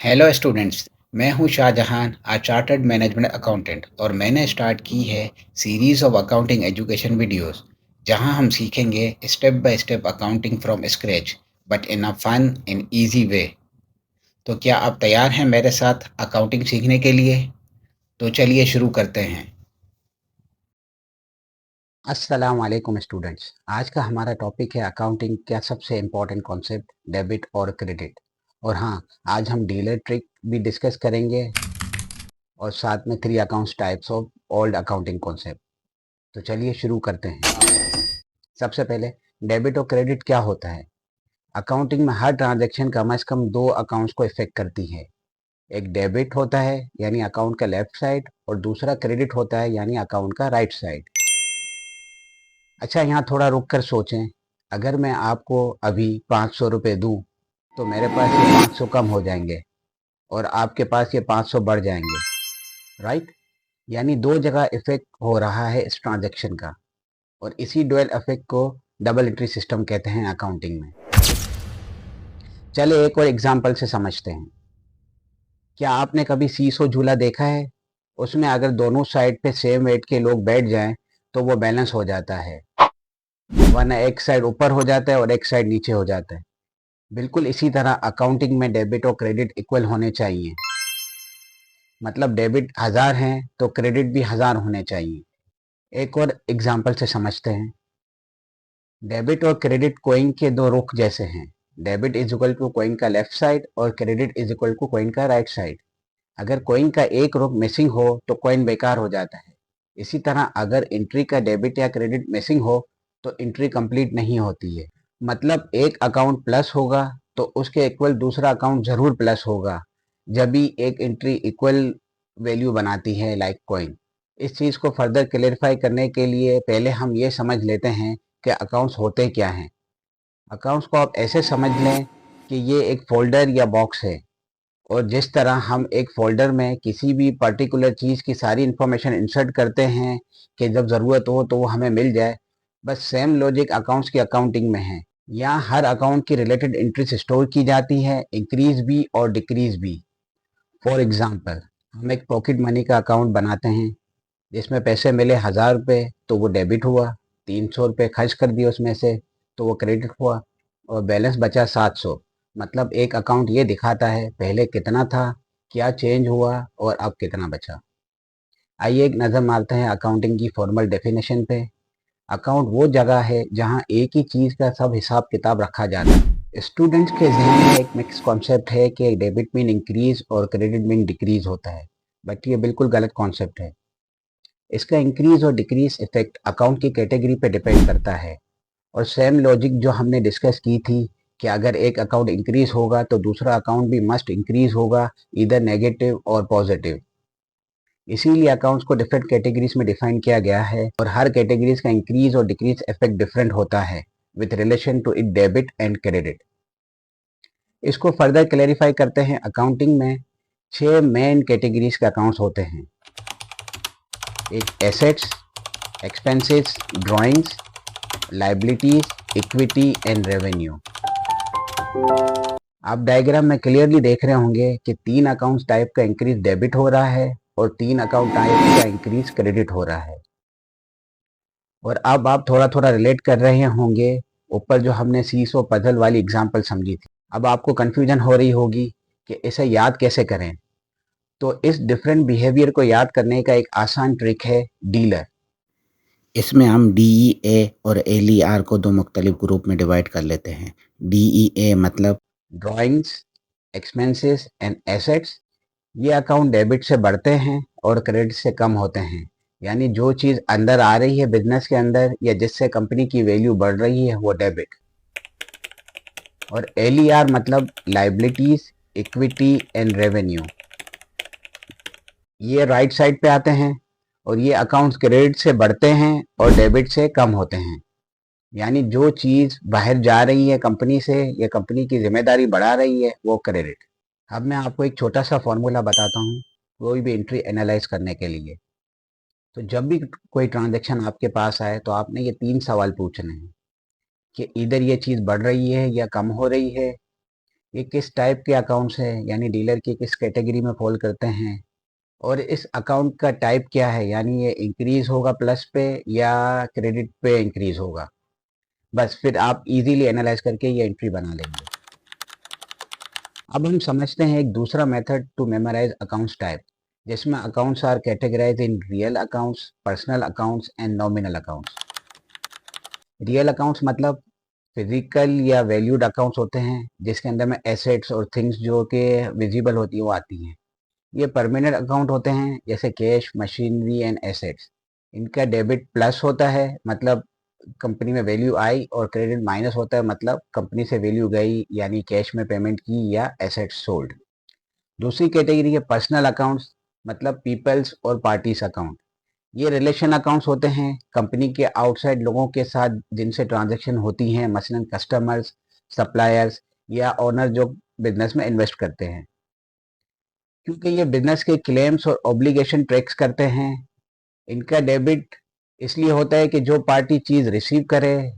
Hello students. मैं हूं Shahjahan, a chartered management accountant, और मैंने स्टार्ट की है series of accounting education videos जहां हम सीखेंगे step by step accounting from scratch, but in a fun in easy way. तो क्या आप तैयार हैं मेरे साथ अकाउंटिंग सीखने के लिए? तो चलिए शुरू करते हैं। अस्सलाम वालेकुम स्टूडेंट्स। आज का हमारा टॉपिक है अकाउंटिंग का सबसे इम्पोर्टेंट कॉन्सेप्ट, डेबिट और क्रेडिट। और हाँ, आज हम डीलर ट्रिक भी डिस्कस करेंगे और साथ में three accounts types of old accounting concept. तो चलिए शुरू करते हैं। सबसे पहले, डेबिट और क्रेडिट क्या होता है? अकाउंटिंग में हर ट्रांजैक्शन कम से कम दो अकाउंट्स को इफेक्ट करती है। एक डेबिट होता है यानी अकाउंट का लेफ्ट साइड, और दूसरा क्रेडिट होता है यानी अकाउंट का राइट साइड। अच्छा, यहाँ थोड़ा रुक कर सोचें। अगर मैं आपको अभी 500 रुपये दूँ तो मेरे पास ये 500 कम हो जाएंगे और आपके पास ये 500 बढ़ जाएंगे, राइट? यानी दो जगह इफेक्ट हो रहा है इस ट्रांजैक्शन का, और इसी डुअल इफेक्ट को डबल एंट्री सिस्टम कहते हैं अकाउंटिंग में। चलिए एक और एग्जांपल से समझते हैं। क्या आपने कभी सीसो झूला देखा है? उसमें अगर दोनों साइड पे सेम वेट के लोग बैठ जाएं तो वो बैलेंस हो जाता है, वरना एक साइड ऊपर हो जाता है और एक साइड नीचे हो जाता है। बिल्कुल इसी तरह अकाउंटिंग में डेबिट और क्रेडिट इक्वल होने चाहिए। मतलब डेबिट 1000 हैं तो क्रेडिट भी 1000 होने चाहिए। एक और एग्जांपल से समझते हैं। डेबिट और क्रेडिट कॉइन के दो रुख जैसे हैं। Debit is equal to coin का लेफ्ट साइड और credit is equal to coin का राइट साइड। अगर कॉइन का एक रुख मिसिंग हो तो कॉइन बेकार हो जाता है। इसी तरह अगर एंट्री का डेबिट या क्रेडिट मिसिंग हो तो एंट्री कंप्लीट नहीं होती है। मतलब एक अकाउंट प्लस होगा तो उसके इक्वल दूसरा अकाउंट जरूर प्लस होगा, जब भी एक एंट्री इक्वल वैल्यू बनाती है, लाइक कॉइन। इस चीज़ को फर्दर क्लेरिफाई करने के लिए पहले हम ये समझ लेते हैं कि अकाउंट्स होते क्या हैं। अकाउंट्स को आप ऐसे समझ लें कि ये एक फोल्डर या बॉक्स है, और जिस तरह हम एक फोल्डर में किसी भी पर्टिकुलर चीज़ की सारी इंफॉर्मेशन इंसर्ट करते हैं कि जब ज़रूरत हो तो वो हमें मिल जाए, बस सेम लॉजिक अकाउंट्स की अकाउंटिंग में है। यहाँ हर अकाउंट की रिलेटेड एंट्रीज स्टोर की जाती है, इंक्रीज भी और डिक्रीज भी। फॉर एग्जाम्पल, हम एक पॉकेट मनी का अकाउंट बनाते हैं जिसमें पैसे मिले 1000 रुपये तो वो डेबिट हुआ, 300 रुपये खर्च कर दिए उसमें से तो वो क्रेडिट हुआ, और बैलेंस बचा 700। मतलब एक अकाउंट ये दिखाता है पहले कितना था, क्या चेंज हुआ और अब कितना बचा। आइए एक नज़र मारते हैं अकाउंटिंग की फॉर्मल डेफिनेशन पे। अकाउंट वो जगह है जहाँ एक ही चीज़ का सब हिसाब किताब रखा जाता है। स्टूडेंट्स के जहन में एक मिक्स कॉन्सेप्ट है कि डेबिट मीन इंक्रीज और क्रेडिट मीन डिक्रीज होता है, बट ये बिल्कुल गलत कॉन्सेप्ट है। इसका इंक्रीज और डिक्रीज इफेक्ट अकाउंट की कैटेगरी पे डिपेंड करता है, और सेम लॉजिक जो हमने डिस्कस की थी कि अगर एक अकाउंट इंक्रीज होगा तो दूसरा अकाउंट भी मस्ट इंक्रीज होगा, इधर नेगेटिव और पॉजिटिव। इसीलिए अकाउंट्स को डिफरेंट कैटेगरीज में डिफाइन किया गया है, और हर कैटेगरीज का इंक्रीज और डिक्रीज इफेक्ट डिफरेंट होता है with relation to it debit and credit. इसको फर्दर क्लेरिफाई करते हैं। अकाउंटिंग में 6 मेन कैटेगरीज के अकाउंट्स होते हैं। एक assets, expenses, drawings, liabilities, equity and revenue. आप डायग्राम में क्लियरली देख रहे होंगे कि 3 अकाउंट्स टाइप का इंक्रीज डेबिट हो रहा है और 3 अकाउंट टाइप का इंक्रीज क्रेडिट हो रहा है। और अब आप थोड़ा थोड़ा रिलेट कर रहे होंगे ऊपर जो हमने सीसो पजल वाली एग्जांपल समझी थी। अब आपको कंफ्यूजन हो रही होगी कि इसे याद कैसे करें। तो इस डिफरेंट बिहेवियर को याद करने का एक आसान ट्रिक है डीलर। इसमें हम DEA और LER को दो मुख्तलिफ ग्रुप में डिवाइड कर लेते हैं। DEA मतलब ड्राइंग्स, एक्सपेंसेस एंड एसेट्स। ये अकाउंट डेबिट से बढ़ते हैं और क्रेडिट से कम होते हैं, यानी जो चीज़ अंदर आ रही है बिजनेस के अंदर या जिससे कंपनी की वैल्यू बढ़ रही है वो डेबिट। और LER मतलब लाइबिलिटीज, इक्विटी एंड रेवेन्यू। ये राइट साइड पे आते हैं, और ये अकाउंट्स क्रेडिट से बढ़ते हैं और डेबिट से कम होते हैं, यानी जो चीज़ बाहर जा रही है कंपनी से या कंपनी की जिम्मेदारी बढ़ा रही है वो क्रेडिट। अब मैं आपको एक छोटा सा फॉर्मूला बताता हूँ कोई भी एंट्री एनालाइज करने के लिए। तो जब भी कोई ट्रांजैक्शन आपके पास आए तो आपने ये 3 सवाल पूछने हैं कि इधर ये चीज़ बढ़ रही है या कम हो रही है, ये किस टाइप के अकाउंट्स है, यानी डीलर की किस कैटेगरी में फॉल करते हैं, और इस अकाउंट का टाइप क्या है, यानी ये इंक्रीज होगा प्लस पे या क्रेडिट पे इंक्रीज होगा। बस फिर आप इजीली एनालाइज करके ये एंट्री बना लेंगे। अब हम समझते हैं एक दूसरा method to memorise accounts type, जिसमें accounts are categorise in real accounts, personal accounts and nominal accounts. Real accounts मतलब फिजिकल या वैल्यूड अकाउंट्स होते हैं, जिसके अंदर में एसेट्स और थिंग्स जो कि विजिबल होती है वो आती हैं। ये परमानेंट अकाउंट होते हैं, जैसे कैश, मशीनरी एंड एसेट्स। इनका डेबिट प्लस होता है, मतलब कंपनी में वैल्यू आई, और क्रेडिट माइनस होता है, मतलब कंपनी से वैल्यू गई, यानी कैश में पेमेंट की या एसेट्स सोल्ड। दूसरी कैटेगरी है पर्सनल अकाउंट्स, मतलब पीपल्स और पार्टीज अकाउंट। ये रिलेशन अकाउंट्स होते हैं कंपनी के आउटसाइड लोगों के साथ जिनसे ट्रांजैक्शन होती हैं, मसलन कस्टमर्स, सप्लायर्स या ओनर जो बिजनेस में इन्वेस्ट करते हैं। क्योंकि ये बिजनेस के क्लेम्स और ऑब्लिगेशन ट्रैक्स करते हैं। इनका डेबिट इसलिए होता है कि जो पार्टी चीज रिसीव करे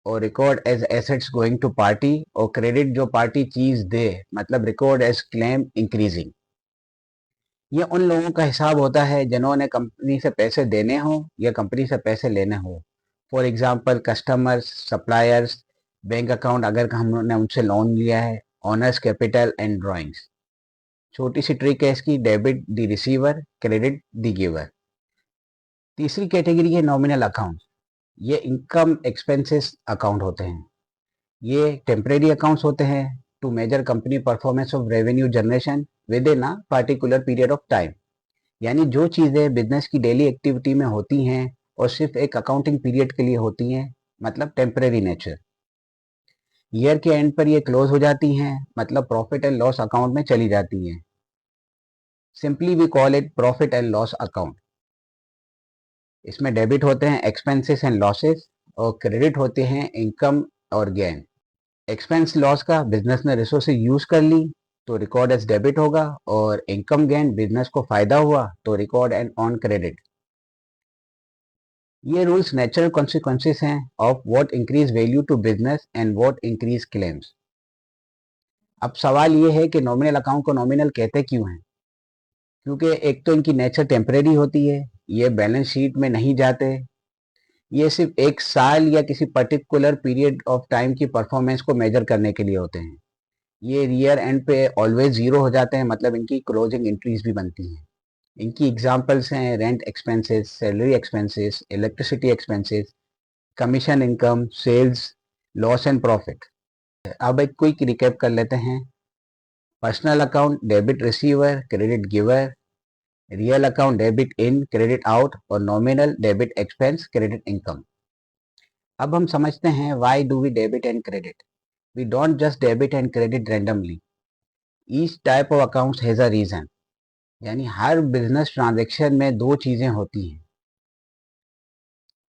और record as assets going to party, और क्रेडिट जो पार्टी चीज दे, मतलब रिकॉर्ड एज क्लेम इंक्रीजिंग। ये उन लोगों का हिसाब होता है जिन्होंने कंपनी से पैसे देने हो या कंपनी से पैसे लेने हो। For example customers, suppliers, bank account अगर हमने उनसे लोन लिया है, ऑनर्स कैपिटल एंड ड्राइंग्स। छोटी सी ट्रिक है इसकी, debit the receiver, credit the giver. तीसरी कैटेगरी है नॉमिनल अकाउंट। ये इनकम एक्सपेंसेस अकाउंट होते हैं। ये टेम्परेरी अकाउंट्स होते हैं to measure company performance of revenue generation within a particular period of time. यानी जो चीज़ें बिजनेस की डेली एक्टिविटी में होती हैं और सिर्फ एक अकाउंटिंग पीरियड के लिए होती हैं, मतलब टेम्परेरी नेचर। ईयर के एंड पर ये क्लोज हो जाती हैं, मतलब प्रॉफिट एंड लॉस अकाउंट में चली जाती हैं। Simply we call it profit and loss account. इसमें डेबिट होते हैं एक्सपेंसेस एंड लॉसेस, और क्रेडिट होते हैं इनकम और गेन। एक्सपेंस लॉस का बिजनेस ने रिसोर्सेज यूज कर ली तो रिकॉर्ड एज डेबिट होगा, और इनकम गेन बिजनेस को फायदा हुआ तो रिकॉर्ड एंड ऑन क्रेडिट। ये रूल्स नेचुरल कॉन्सिक्वेंसेस हैं of what increase value to business and what increase claims. अब सवाल ये है कि नॉमिनल अकाउंट को नॉमिनल कहते क्यों हैं? क्योंकि एक तो इनकी नेचर टेम्परेरी होती है, ये बैलेंस शीट में नहीं जाते, ये सिर्फ एक साल या किसी पर्टिकुलर पीरियड ऑफ टाइम की परफॉर्मेंस को मेजर करने के लिए होते हैं। ये रियर एंड पे ऑलवेज जीरो हो जाते हैं, मतलब इनकी क्लोजिंग एंट्रीज भी बनती हैं। इनकी एग्जांपल्स हैं rent expenses, salary expenses, electricity expenses, commission income, sales, loss and profit. अब एक क्विक रिकैप कर लेते हैं। Personal account debit receiver, credit giver. Real account debit in, credit out, और nominal debit expense, credit income. अब हम समझते हैं why do we debit and credit. We don't just debit and credit randomly, each type of accounts has a reason. यानी हर business transaction में दो चीजें होती हैं।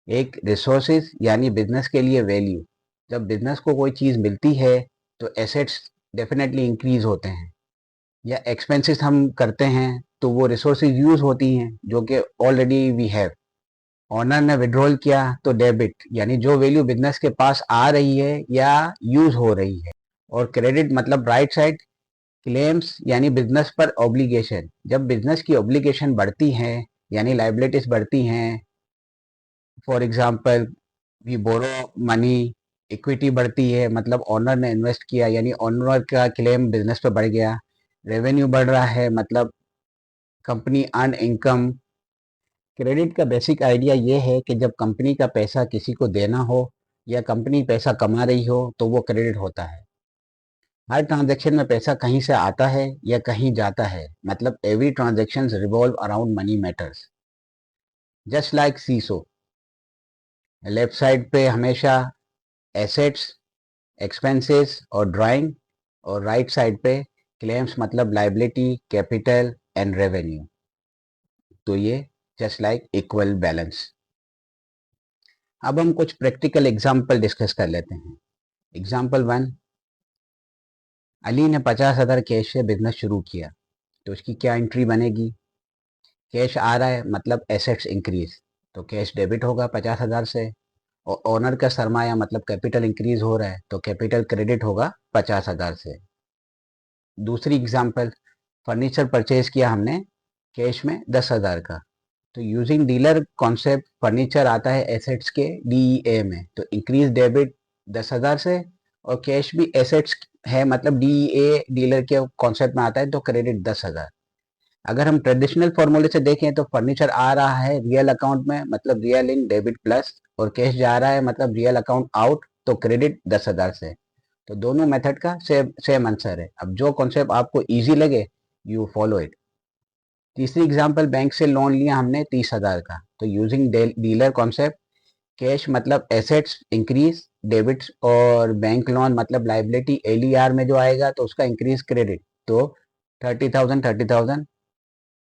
एक रिसोर्सेज, यानी बिजनेस के लिए वैल्यू। जब बिजनेस को कोई चीज मिलती है तो एसेट्स डेफिनेटली इंक्रीज होते हैं, या एक्सपेंसेस हम करते हैं तो वो रिसोर्सेज यूज होती हैं जो कि ऑलरेडी वी हैव। ओनर ने विड्रॉल किया तो डेबिट, यानी जो वैल्यू बिजनेस के पास आ रही है या यूज हो रही है। और क्रेडिट मतलब राइट साइड, क्लेम्स यानी बिजनेस पर ऑब्लिगेशन। जब बिजनेस की ऑब्लिगेशन बढ़ती हैं, यानी लाइबिलिटीज बढ़ती हैं, for example we borrow money, equity बढ़ती है, मतलब ओनर ने इन्वेस्ट किया, यानी ओनर का क्लेम बिजनेस पे बढ़ गया। रेवेन्यू बढ़ रहा है, मतलब कंपनी अर्न इनकम। क्रेडिट का बेसिक आइडिया ये है कि जब कंपनी का पैसा किसी को देना हो या कंपनी पैसा कमा रही हो तो वो क्रेडिट होता है। हर ट्रांजैक्शन में पैसा कहीं से आता है या कहीं जाता है, मतलब every transaction revolve around money matters. Just like seesaw, left side पे हमेशा एसेट्स, एक्सपेंसेस और ड्राइंग, और राइट साइड पे क्लेम्स, मतलब लाइबिलिटी, कैपिटल एंड रेवेन्यू। तो ये जस्ट लाइक इक्वल बैलेंस। अब हम कुछ प्रैक्टिकल एग्जाम्पल डिस्कस कर लेते हैं। एग्जाम्पल 1, अली ने 50,000 कैश से बिजनेस शुरू किया, तो उसकी क्या एंट्री बनेगी? कैश आ रहा है, मतलब एसेट्स इंक्रीज, तो कैश डेबिट होगा 50,000 से। और ओनर का सरमाया, मतलब कैपिटल इंक्रीज हो रहा है, तो कैपिटल क्रेडिट होगा 50,000 से। दूसरी एग्जांपल, फर्नीचर परचेज किया हमने कैश में 10,000 का, तो यूजिंग डीलर कॉन्सेप्ट फर्नीचर आता है एसेट्स के DEA में, तो इंक्रीज डेबिट 10,000 से, और कैश भी एसेट्स है मतलब DEA डीलर के कॉन्सेप्ट में आता है, तो क्रेडिट 10,000। अगर हम ट्रेडिशनल फॉर्मूले से देखें तो फर्नीचर आ रहा है रियल अकाउंट में मतलब रियल इन डेबिट प्लस, और कैश जा रहा है मतलब रियल अकाउंट आउट, तो क्रेडिट 10,000 से। तो दोनों मेथड का सेम आंसर है। अब जो कॉन्सेप्ट आपको इजी लगे यू फॉलो इट। तीसरी एग्जांपल, बैंक से लोन लिया हमने 30,000 का, तो यूजिंग डीलर कॉन्सेप्ट कैश मतलब एसेट्स इंक्रीज डेबिट, और बैंक लोन मतलब लाइबिलिटी LER में जो आएगा तो उसका इंक्रीज क्रेडिट, तो 30,000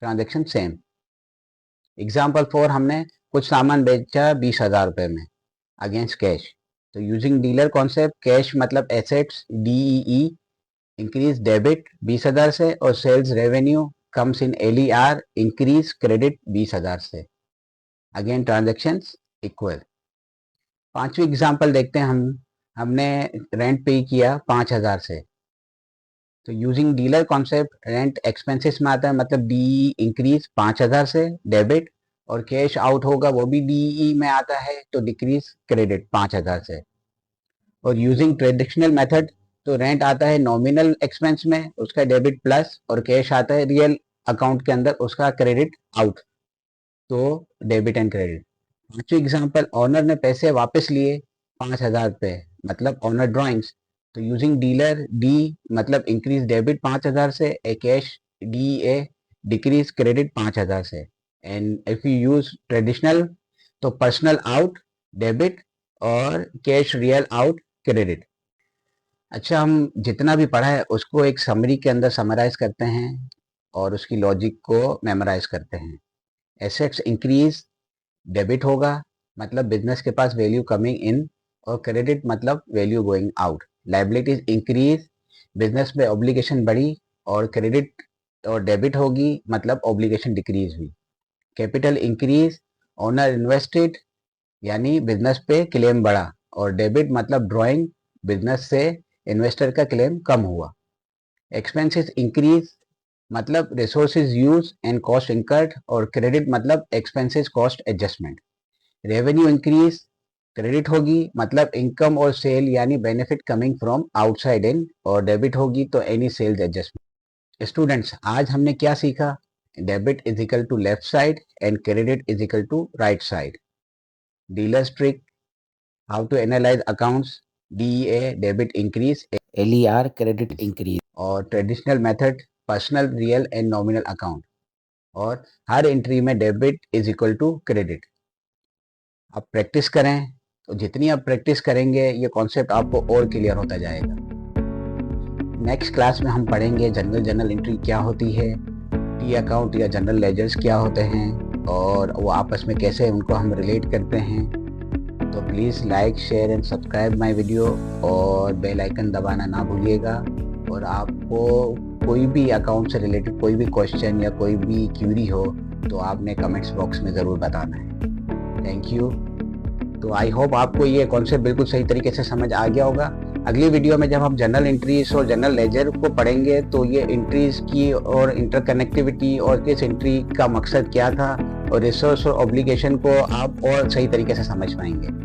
ट्रांजेक्शन सेम। एग्जाम्पल 4, हमने कुछ सामान बेचा 20,000 रुपये में अगेंस्ट कैश, तो यूजिंग डीलर कॉन्सेप्ट कैश मतलब एसेट्स DEE इंक्रीज डेबिट 20,000 से, और sales revenue comes in LER increase credit 20,000 से। Again transactions equal. पांचवी एग्जाम्पल देखते हैं हमने रेंट पे किया 5,000 से, तो using dealer concept rent expenses में आता है मतलब DE इंक्रीज 5,000 से डेबिट, और कैश आउट होगा वो भी DE में आता है तो डिक्रीज क्रेडिट 5,000 से। और यूजिंग ट्रेडिशनल मेथड, तो रेंट आता है नॉमिनल एक्सपेंस में उसका डेबिट प्लस, और कैश आता है रियल अकाउंट के अंदर उसका क्रेडिट आउट, तो डेबिट एंड क्रेडिट। पांचवी एग्जाम्पल, ऑनर ने पैसे वापस लिए 5,000 रुपये मतलब ऑनर ड्रॉइंग्स, तो यूजिंग डीलर डी मतलब इंक्रीज डेबिट 5,000 से, ए कैश DA डिक्रीज क्रेडिट 5,000 से। And if you use traditional तो पर्सनल आउट डेबिट, और कैश रियल आउट क्रेडिट। अच्छा, हम जितना भी पढ़ा है उसको एक समरी के अंदर समराइज करते हैं और उसकी लॉजिक को मेमोराइज करते हैं। एसेट्स इंक्रीज डेबिट होगा मतलब बिजनेस के पास वैल्यू कमिंग इन, और क्रेडिट मतलब value going out. Liabilities increase business में ऑब्लिगेशन बढ़ी, और क्रेडिट और डेबिट होगी मतलब ऑब्लिगेशन डिक्रीज हुई। कैपिटल इंक्रीज ओनर इन्वेस्टेड यानी बिजनेस पे क्लेम बढ़ा, और डेबिट मतलब ड्रॉइंग बिजनेस से इन्वेस्टर का क्लेम कम हुआ। एक्सपेंसेस इंक्रीज मतलब resources use and cost incurred, और क्रेडिट मतलब expenses cost adjustment. Revenue increase credit होगी मतलब इनकम और सेल यानी benefit coming from outside in, और डेबिट होगी तो एनी सेल्स एडजस्टमेंट। स्टूडेंट्स, आज हमने क्या सीखा? Debit is equal to left side and credit is equal to right side. Dealers trick, how to analyse accounts, DEA debit increase, LER credit increase, और traditional method personal real and nominal account, और हर entry में debit is equal to credit. आप practice करें, तो जितनी आप practice करेंगे ये कॉन्सेप्ट आपको और क्लियर होता जाएगा। नेक्स्ट क्लास में हम पढ़ेंगे जर्नल एंट्री क्या होती है, टी अकाउंट या जनरल लेजर्स क्या होते हैं, और वो आपस में कैसे उनको हम रिलेट करते हैं। तो please like share and subscribe my video, और बेल आइकन दबाना ना भूलिएगा। और आपको कोई भी अकाउंट से रिलेटेड कोई भी क्वेश्चन या कोई भी क्यूरी हो तो आपने कमेंट्स बॉक्स में ज़रूर बताना है। Thank you. तो आई होप आपको ये कॉन्सेप्ट बिल्कुल सही तरीके से समझ आ गया होगा। अगली वीडियो में जब हम जनरल एंट्रीज और जनरल लेजर को पढ़ेंगे तो ये एंट्रीज की और इंटरकनेक्टिविटी और किस एंट्री का मकसद क्या था, और रिसोर्स और ऑब्लिगेशन को आप और सही तरीके से समझ पाएंगे।